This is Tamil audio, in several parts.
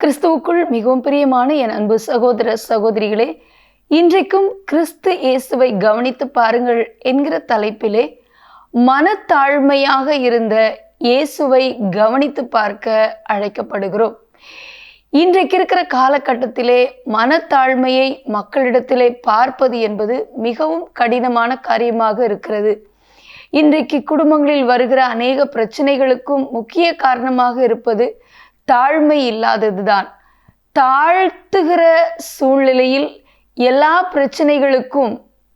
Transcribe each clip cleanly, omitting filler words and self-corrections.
கிறிஸ்துவுக்குள் மிகவும் பிரியமான என் அன்பு சகோதர சகோதரிகளே, இன்றைக்கும் கிறிஸ்து இயேசுவை கவனித்து பாருங்கள் என்கிற தலைப்பிலே மனத்தாழ்மையாக இருந்த இயேசுவை கவனித்து பார்க்க அழைக்கப்படுகிறோம். இன்றைக்கு இருக்கிற காலகட்டத்திலே மனத்தாழ்மையை மக்களிடத்திலே பார்ப்பது என்பது மிகவும் கடினமான காரியமாக இருக்கிறது. இன்றைக்கு குடும்பங்களில் வருகிற அநேக பிரச்சனைகளுக்கும் முக்கிய காரணமாக இருப்பது தாழ்மை இல்லாததுதான். தாழ்த்துகிற சூழ்நிலையில் எல்லா பிரச்சனைகளுக்கும்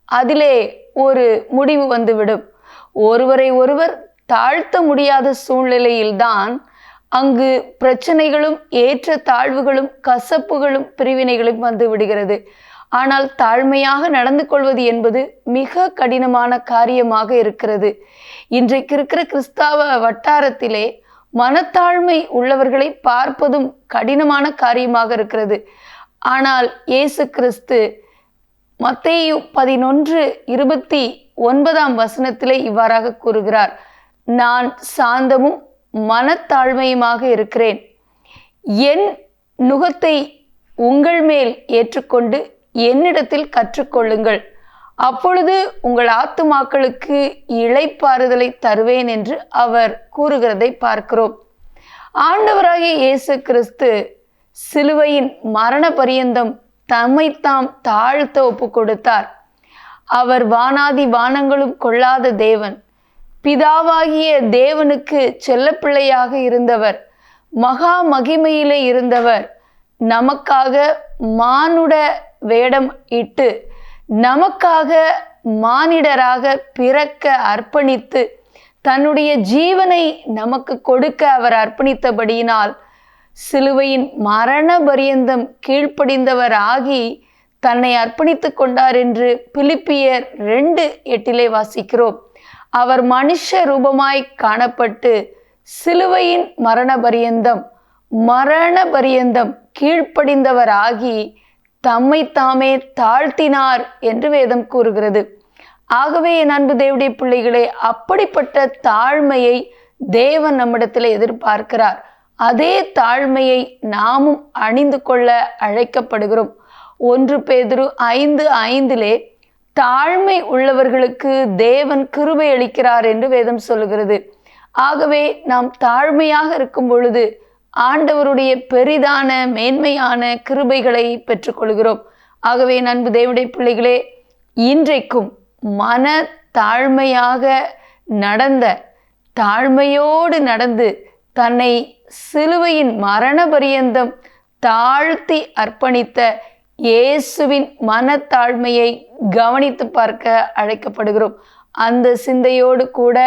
அதிலே ஒரு முடிவு வந்துவிடும். ஒருவரை ஒருவர் தாழ்த்த முடியாத சூழ்நிலையில்தான் அங்கு பிரச்சனைகளும் ஏற்ற தாழ்வுகளும் கசப்புகளும் பிரிவினைகளும் வந்து விடுகிறது. ஆனால் தாழ்மையாக நடந்து கொள்வது என்பது மிக கடினமான காரியமாக இருக்கிறது. இன்றைக்கு இருக்கிற கிறிஸ்தவ வட்டாரத்திலே மனத்தாழ்மை உள்ளவர்களை பார்ப்பதும் கடினமான காரியமாக இருக்கிறது. ஆனால் இயேசு கிறிஸ்து மத்தேயு 11:29 இவ்வாறாக கூறுகிறார், நான் சாந்தமும் மனத்தாழ்மையுமாக இருக்கிறேன். என் நுகத்தை உங்கள் மேல் ஏற்றுக்கொண்டு என்னிடத்தில் கற்றுக்கொள்ளுங்கள், அப்பொழுது உங்கள் ஆத்துமாக்களுக்கு இளைப்பாறுதலை தருவேன் என்று அவர் கூறுகிறதை பார்க்கிறோம். ஆண்டவராகிய இயேசு கிறிஸ்து சிலுவையின் மரண பரியந்தம் தம்மைத்தாம் தாழ்த்த ஒப்பு கொடுத்தார். அவர் வானாதி வானங்களும் கொள்ளாத தேவன், பிதாவாகிய தேவனுக்கு செல்லப்பிள்ளையாக இருந்தவர், மகா மகிமையிலே இருந்தவர், நமக்காக மானுட வேடம் இட்டு நமக்காக மானிடராக பிறக்க அர்ப்பணித்து தன்னுடைய ஜீவனை நமக்கு கொடுக்க அவர் அர்ப்பணித்தபடியினால் சிலுவையின் மரண பரியந்தம் கீழ்ப்படிந்தவர் ஆகி தன்னை அர்ப்பணித்து கொண்டார் என்று பிலிப்பியர் 2:8 வாசிக்கிறோம். அவர் மனுஷ ரூபமாய் காணப்பட்டு சிலுவையின் மரண பரியந்தம் கீழ்ப்படிந்தவர் ஆகி தம்மை தாமே தாழ்த்தினார் என்று வேதம் கூறுகிறது. ஆகவே என் அன்பு தேவனுடைய பிள்ளைகளே, அப்படிப்பட்ட தாழ்மையை தேவன் நம்மிடத்தில் எதிர்பார்க்கிறார். அதே தாழ்மையை நாமும் அணிந்து கொள்ள அழைக்கப்படுகிறோம். 1 பேதுரு 5:5 தாழ்மை உள்ளவர்களுக்கு தேவன் கிருபை அளிக்கிறார் என்று வேதம் சொல்லுகிறது. ஆகவே நாம் தாழ்மையாக இருக்கும் பொழுது ஆண்டவருடைய பெரிதான மேன்மையான கிருபைகளை பெற்றுக்கொள்கிறோம். ஆகவே அன்பு தேவனுடைய பிள்ளைகளே, இன்றைக்கும் மன தாழ்மையாக தாழ்மையோடு நடந்து தன்னை சிலுவையின் மரண பரியந்தம் தாழ்த்தி அர்ப்பணித்த இயேசுவின் மனத்தாழ்மையை கவனித்து பார்க்க அழைக்கப்படுகிறோம். அந்த சிந்தையோடு கூட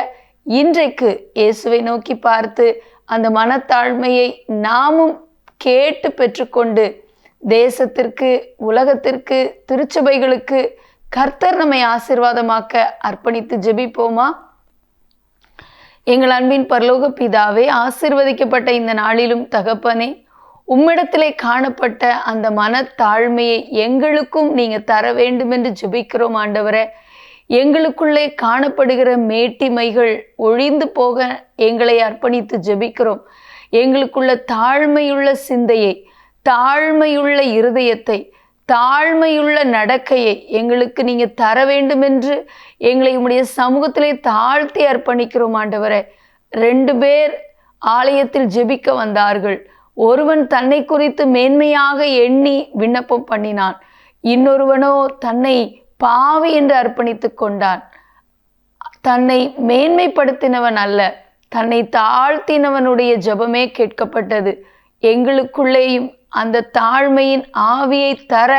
இன்றைக்கு இயேசுவை நோக்கி பார்த்து அந்த மனத்தாழ்மையை நாமும் கேட்டு பெற்றுக்கொண்டு தேசத்திற்கு, உலகத்திற்கு, திருச்சபைகளுக்கு கர்த்தர் நம்மை ஆசீர்வாதமாக்க அர்ப்பணித்து ஜெபிப்போமா? எங்கள் அன்பின் பரலோக பிதாவே, ஆசீர்வதிக்கப்பட்ட இந்த நாளிலும் தகப்பனே, உம்மிடத்திலே காணப்பட்ட அந்த மனத்தாழ்மையை எங்களுக்கும் நீங்க தர வேண்டும் என்று ஜெபிக்கிறோம். ஆண்டவரே, எங்களுக்குள்ளே காணப்படுகிற மேட்டிமைகள் ஒழிந்து போக எங்களை அர்ப்பணித்து ஜெபிக்கிறோம். எங்களுக்குள்ள தாழ்மையுள்ள சிந்தையை, தாழ்மையுள்ள இருதயத்தை, தாழ்மையுள்ள நடக்கையை எங்களுக்கு நீங்க தர வேண்டும் என்று எங்களை உம்முடைய சமூகத்திலே தாழ்த்தி அர்ப்பணிக்கிறோம். ஆண்டவரே, 2 பேர் ஆலயத்தில் ஜெபிக்க வந்தார்கள். ஒருவன் தன்னை குறித்து மேன்மையாக எண்ணி விண்ணப்பம் பண்ணினான். இன்னொருவனோ தன்னை பாவி என்று அர்ப்பணித்து கொண்டான். தன்னை மேன்மைப்படுத்தினவன் அல்ல, தன்னை தாழ்த்தினவனுடைய ஜெபமே கேட்கப்பட்டது. எங்களுக்குள்ளேயும் அந்த தாழ்மையின் ஆவியை தர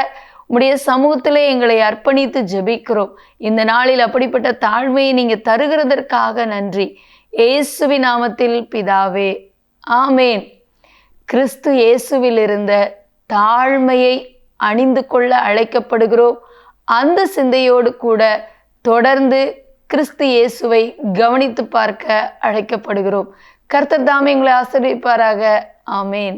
உம்முடைய சமூகத்திலே எங்களை அர்ப்பணித்து ஜெபிக்கிறோம். இந்த நாளில் அப்படிப்பட்ட தாழ்மையை நீங்க தருகிறதற்காக நன்றி. இயேசுவின் நாமத்தில் பிதாவே, ஆமேன். கிறிஸ்து இயேசுவில் இருந்த தாழ்மையை அணிந்து கொள்ள அழைக்கப்படுகிறோம். அந்த சிந்தையோடு கூட தொடர்ந்து கிறிஸ்து இயேசுவை கவனித்து பார்க்க அழைக்கப்படுகிறோம். கர்த்தர் தாமே உங்களை ஆசீர்வதிப்பாராக. ஆமேன்.